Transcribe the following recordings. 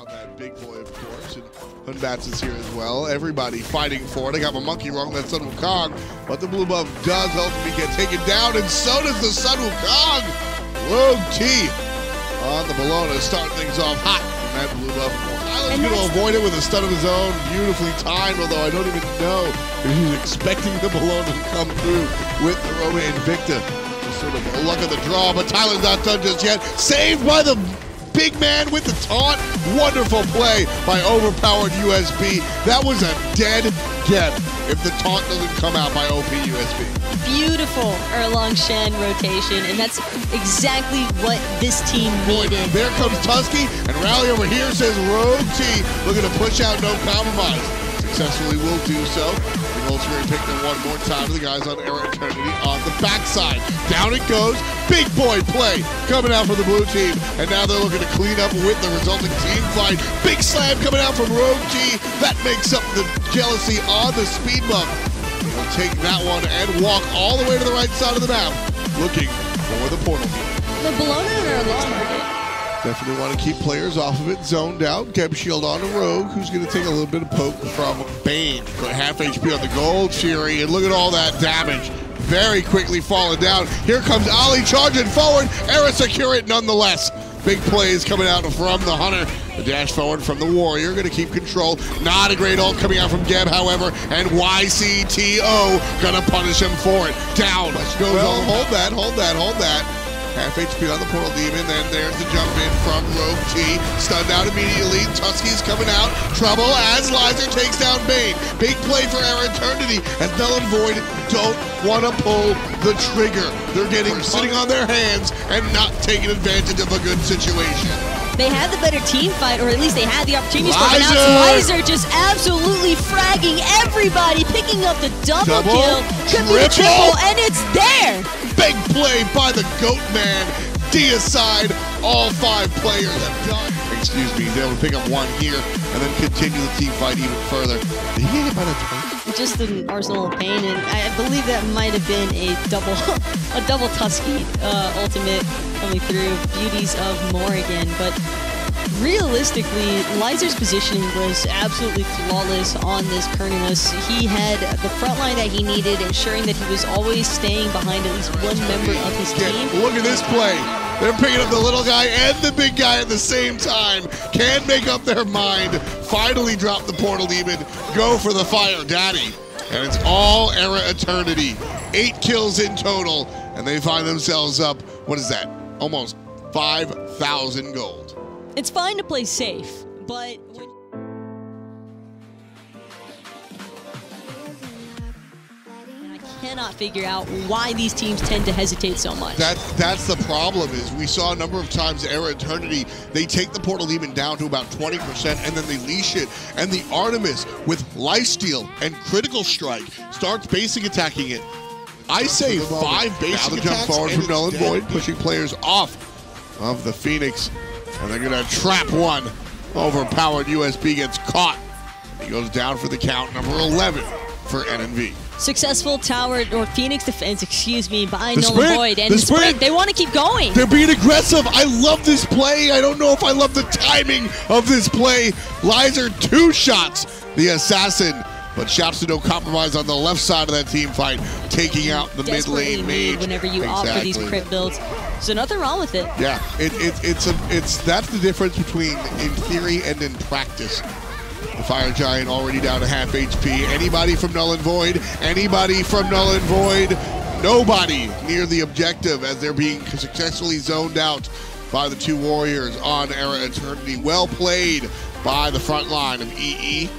on that big boy, of course, and Hunbats is here as well. Everybody fighting for it. I got my monkey wrong, that's Sun Wukong, but the blue buff does ultimately get taken down, and so does the Sun Wukong. RogueT on the Bologna, starting things off hot. And that blue buff. Island's going to avoid it with a stun of his own, beautifully timed, although I don't even know if he's expecting the Bologna to come through with the Roma Invicta. Sort of luck of the draw, but Tyler's not done just yet. Saved by the big man with the taunt. Wonderful play by overpowered USB. That was a dead get if the taunt doesn't come out by OP USB. Beautiful Erlang Shen rotation, and that's exactly what this team needed. There comes Tusky, and Rally over here says RogueT looking to push out no compromise. Successfully will do so. Ultimately picked it one more time to the guys on eRaEternity on the backside. Down it goes. Big boy play coming out for the blue team. And now they're looking to clean up with the resulting team fight. Big slam coming out from RogueT. That makes up the jealousy on the speed bump. He'll take that one and walk all the way to the right side of the map, looking for the portal. The Bologna are a long target. Definitely want to keep players off of it, zoned out. Geb shield on a Rogue, who's going to take a little bit of poke from Bane. Put half HP on the gold Fury, and look at all that damage. Very quickly falling down. Here comes Ali charging forward. eRa secure it nonetheless. Big plays coming out from the Hunter. The dash forward from the Warrior, going to keep control. Not a great ult coming out from Geb, however, and YCTO going to punish him for it. Down. Goes on. Hold that, hold that, hold that. Half HP on the Portal Demon, then there's the jump in from RogueT. Stunned out immediately. Tusky's coming out. Trouble as Lyzur takes down Bane. Big play for eRaEternity, and Null and Void don't want to pull the trigger. They're getting sitting on their hands and not taking advantage of a good situation. They had the better team fight, or at least they had the opportunities. But now Lyzur just absolutely fragging everybody, picking up the double kill. Could be the triple, and it's there. Big play by the Goat Man. Deicide, all 5 players have done. Excuse me, he's able to pick up one here and then continue the team fight even further. Did he get hit by the tank? Just an Arsenal of Pain, and I believe that might have been a double Tusky ultimate coming through. Beauties of Morrigan, but realistically, Lyzur's positioning was absolutely flawless on this Kerneless. He had the front line that he needed, ensuring that he was always staying behind at least one member of his team. Look at this play. They're picking up the little guy and the big guy at the same time. Can't make up their mind. Finally drop the Portal Demon. Go for the Fire Daddy. And it's all eRaEternity. 8 kills in total. And they find themselves up, what is that? Almost 5,000 gold. It's fine to play safe, but I cannot figure out why these teams tend to hesitate so much. That's the problem. Is we saw a number of times eRaEternity, they take the Portal Demon down to about 20% and then they leash it, and the Artemis with lifesteal and critical strike starts basic attacking it. I say 5 basic attacks. Jump forward from Null and Void, pushing players off of the Phoenix. And they're going to trap one. Overpowered USB gets caught. He goes down for the count, number 11 for NNV. Successful tower or Phoenix defense, excuse me, by Null and Void. And the sprint, they want to keep going. They're being aggressive. I love this play. I don't know if I love the timing of this play. Lyzur 2 shots the assassin, but shouts to no compromise on the left side of that team fight, taking out the mid lane mage. Whenever you opt for these crit builds. So nothing wrong with it. Yeah, that's the difference between in theory and in practice. The Fire Giant already down to half HP. Anybody from Null and Void? Anybody from Null and Void? Nobody near the objective as they're being successfully zoned out by the 2 Warriors on eRaEternity. Well played by the front line of EE.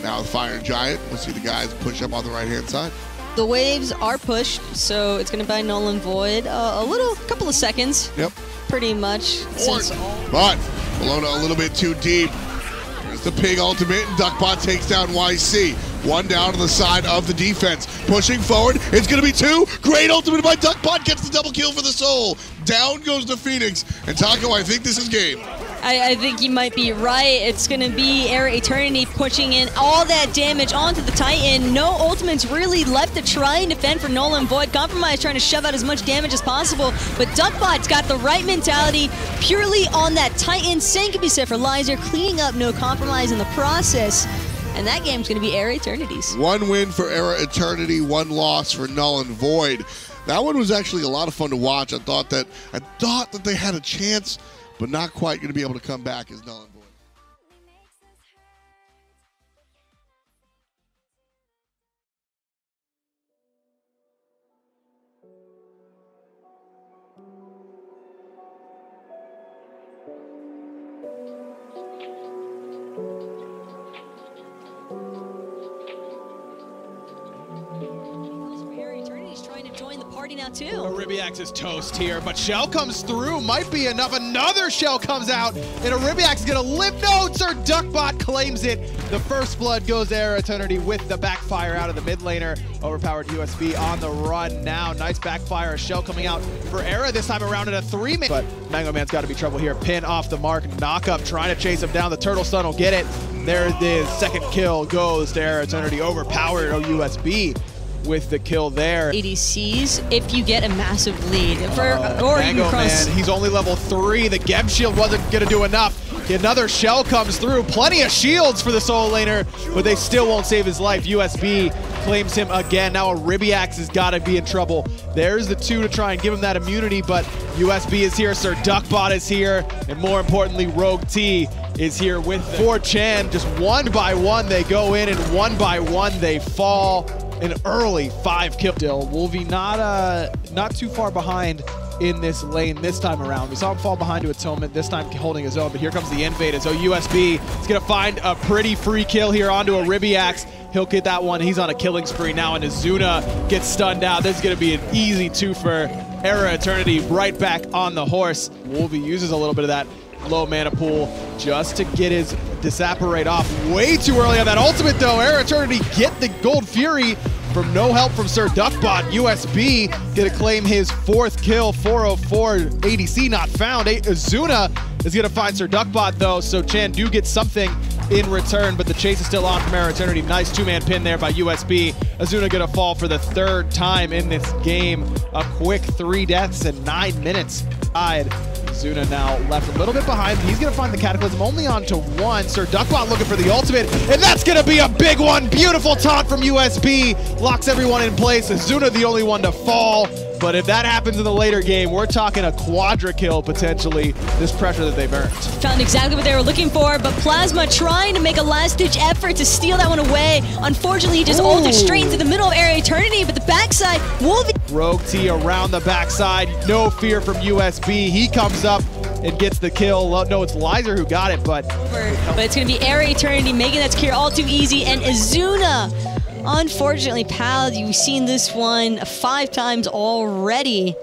Now the Fire Giant. We'll see the guys push up on the right-hand side. The waves are pushed, so it's going to buy Null and Void couple of seconds. Yep. Pretty much. But Bologna a little bit too deep. Here's the Pig ultimate, and Sirduckbot takes down YC. 1 down on the side of the defense. Pushing forward, it's going to be 2. Great ultimate by Sirduckbot, gets the double kill for the soul. Down goes the Phoenix, and Taco, I think this is game. I think you might be right. It's going to be eRaEternity pushing in all that damage onto the Titan. No ultimates really left to try and defend for Null and Void. Compromise trying to shove out as much damage as possible, but Duckbot's got the right mentality purely on that Titan. Same can be said for Lyzur, cleaning up No Compromise in the process. And that game's going to be eRaEternity's. One win for eRaEternity, one loss for Null and Void. That one was actually a lot of fun to watch. I thought that they had a chance, but not quite going to be able to come back as Null and Void. Now too. eRaEternity is toast here, but shell comes through, might be enough. Another shell comes out, and eRaEternity is gonna live. No, Sirduckbot claims it. The first blood goes to eRaEternity with the backfire out of the mid laner. Overpowered USB on the run now. Nice backfire, a shell coming out for eRa this time around at a 3-man. But Mango Man's got to be trouble here. Pin off the mark, knock up, trying to chase him down. The turtle stun will get it. There it is. Second kill goes to eRaEternity. Overpowered USB. With the kill there. ADCs, if you get a massive lead. Mango Man, he's only level 3. The Gem Shield wasn't going to do enough. Another shell comes through. Plenty of shields for the solo laner, but they still won't save his life. USB claims him again. Now eRaEternity has got to be in trouble. There's the 2 to try and give him that immunity, but USB is here, Sirduckbot is here, and more importantly, RogueT is here with for Chan. Just one by one they go in, and one by one they fall. An early 5 kill. Still, Wolvie not too far behind in this lane this time around. We saw him fall behind to Atonement, this time holding his own, but here comes the invade as USB is going to find a pretty free kill here onto eRaEternity. He'll get that one. He's on a killing spree now, and Azuna gets stunned out. This is going to be an easy 2 for eRaEternity right back on the horse. Wolvie uses a little bit of that low mana pool just to get his disapparate off way too early on that ultimate though. eRaEternity get the Gold Fury from no help from Sirduckbot. USB gonna claim his 4th kill, 404 ADC not found. Azuna is gonna find Sirduckbot though, so Chan do get something in return, but the chase is still on from eRaEternity. Nice 2-man pin there by USB. Azuna gonna fall for the 3rd time in this game. A quick 3 deaths in 9 minutes. Azuna now left a little bit behind. He's going to find the Cataclysm only on to 1. Sirduckbot looking for the ultimate, and that's going to be a big one. Beautiful taunt from USB. Locks everyone in place. Azuna the only one to fall. But if that happens in the later game, we're talking a quadra kill potentially, this pressure that they've earned. Found exactly what they were looking for, but Plasma trying to make a last-ditch effort to steal that one away. Unfortunately, he just ulted straight into the middle of eRaEternity, but the backside, Wolvie. RogueT around the backside, no fear from USB. He comes up and gets the kill. No, it's Lyzur who got it, but it's going to be eRaEternity making that secure all too easy, and Azuna. Unfortunately, pal, you've seen this one 5 times already.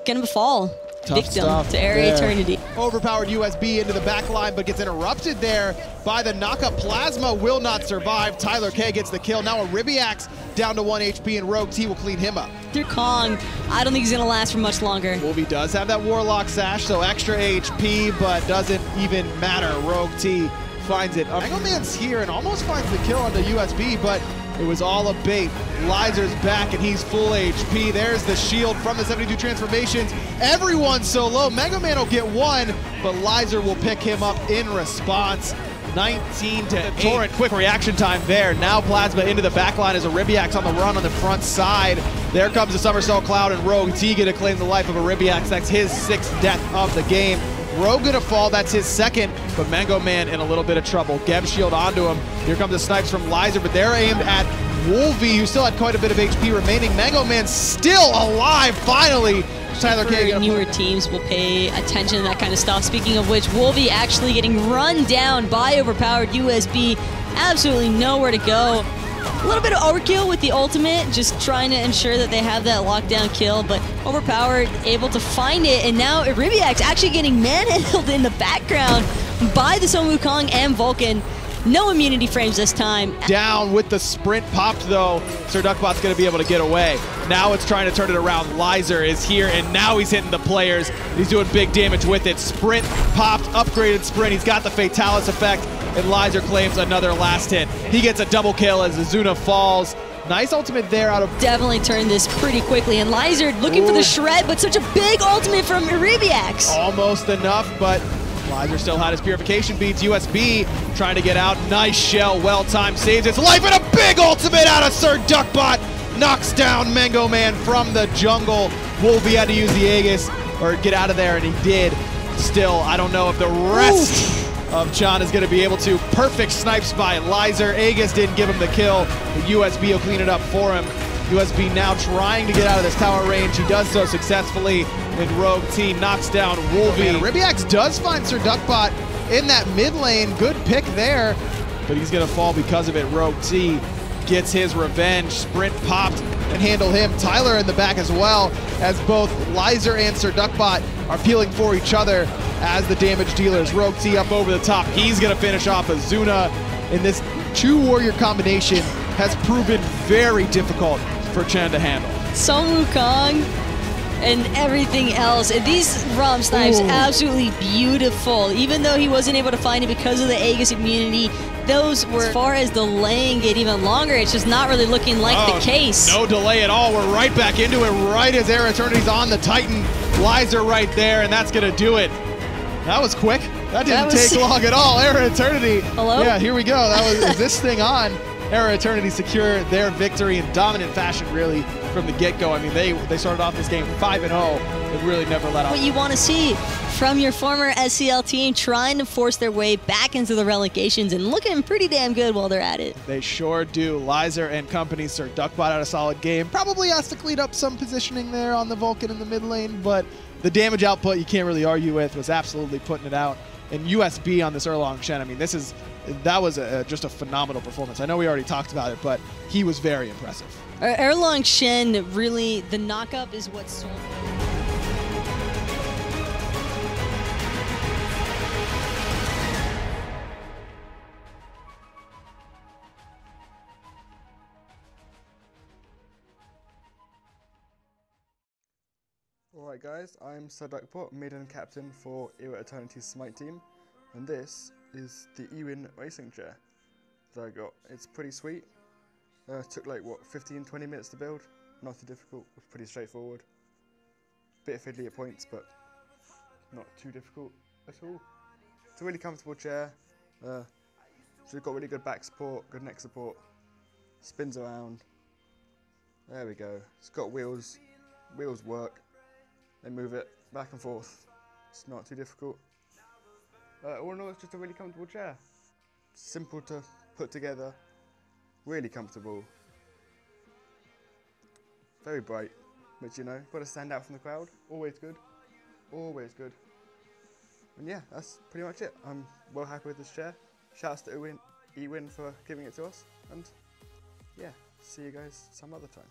Gonna fall. Tough victim to eRaEternity. Overpowered USB into the back line, but gets interrupted there by the knockup. Plasma will not survive. Tyler K gets the kill. Now eRaEternity down to 1 HP, and RogueT will clean him up. Through Kong, I don't think he's gonna last for much longer. Wolvie does have that Warlock Sash, so extra HP, but doesn't even matter. RogueT finds it. Mango Man's here and almost finds the kill onto USB, but it was all a bait. Lyzur's back and he's full HP. There's the shield from the 72 transformations. Everyone's so low. Mango Man will get 1, but Lyzur will pick him up in response. 19 to 8. Torrent, quick reaction time there. Now Plasma into the back line as eRaEternity on the run on the front side. There comes the Somersault Cloud, and RogueT gonna claim the life of eRaEternity. That's his 6th death of the game. Rogue gonna fall, that's his 2nd, but Mango Man in a little bit of trouble. Gem Shield onto him. Here comes the snipes from Lyzur, but they're aimed at Wolvie, who still had quite a bit of HP remaining. Mango Man still alive, finally. Tyler K. Newer teams will pay attention to that kind of stuff. Speaking of which, Wolvie actually getting run down by overpowered USB. Absolutely nowhere to go. A little bit of overkill with the ultimate, just trying to ensure that they have that lockdown kill, but overpowered, able to find it, and now eRaEternity actually getting manhandled in the background by the Sun Wukong and Vulcan. No immunity frames this time. Down with the sprint popped though. Sirduckbot's going to be able to get away. Now it's trying to turn it around. Lyzur is here and now he's hitting the players. He's doing big damage with it. Sprint popped, upgraded sprint. He's got the Fatalis effect and Lyzur claims another last hit. He gets a double kill as Azuna falls. Nice ultimate there out of... Definitely turned this pretty quickly, and Lyzur looking for the shred, but such a big ultimate from Erebiax. Almost enough, but Lyzur still had his purification beats. USB trying to get out. Nice shell, well-timed, saves its life, and a big ultimate out of Sirduckbot. Knocks down Mango Man from the jungle. Wolfie had to use the Aegis, or get out of there, and he did. Still, I don't know if the rest of John is going to be able to. Perfect snipes by Lyzur. Aegis didn't give him the kill, but USB will clean it up for him. USB now trying to get out of this tower range. He does so successfully, and RogueT knocks down Wolfie. Erebiax does find Sirduckbot in that mid lane. Good pick there, but he's going to fall because of it. RogueT gets his revenge. Sprint popped and handle him. Tyler in the back as well, as both Lyzur and Sirduckbot are peeling for each other as the damage dealers. RogueT up over the top. He's going to finish off Azuna. And this two warrior combination has proven very difficult for Chen to handle. Sun Wukong and everything else. These ROM snipes, absolutely beautiful. Even though he wasn't able to find it because of the Aegis immunity, those were, as far as delaying it even longer, it's just not really looking like the case. No delay at all. We're right back into it right as eRaEternity's on the Titan. Lyzur right there, and that's going to do it. That was quick. That didn't take long at all. eRaEternity. Hello? Yeah, here we go. That was, is this thing on? eRaEternity secure their victory in dominant fashion, really, from the get-go. I mean, they started off this game 5-0 and really never let up. What you want to see from your former SCL team, trying to force their way back into the relegations and looking pretty damn good while they're at it. They sure do. Lyzur and company. Sirduckbot had a solid game. Probably has to clean up some positioning there on the Vulcan in the mid lane, but the damage output you can't really argue with. Was absolutely putting it out. And USB on this Erlang Shen, I mean, that was just a phenomenal performance. I know we already talked about it, but he was very impressive. Erlang Shen, really, the knockup is what sold. Alright guys, I'm Sirduckbot, maiden captain for eRaEternity's SMITE team, and this is the Ewin racing chair that I got. It's pretty sweet. Took like, what, 15-20 minutes to build? Not too difficult, it was pretty straightforward. Bit fiddly at points, but not too difficult at all. It's a really comfortable chair. So we've got really good back support, good neck support. Spins around. There we go. It's got wheels. Wheels work. They move it back and forth. It's not too difficult. All in all, it's just a really comfortable chair. Simple to put together. Really comfortable. Very bright, which, you know, got to stand out from the crowd. Always good. Always good. And yeah, that's pretty much it. I'm well happy with this chair. Shouts to Ewin for giving it to us. And yeah, see you guys some other time.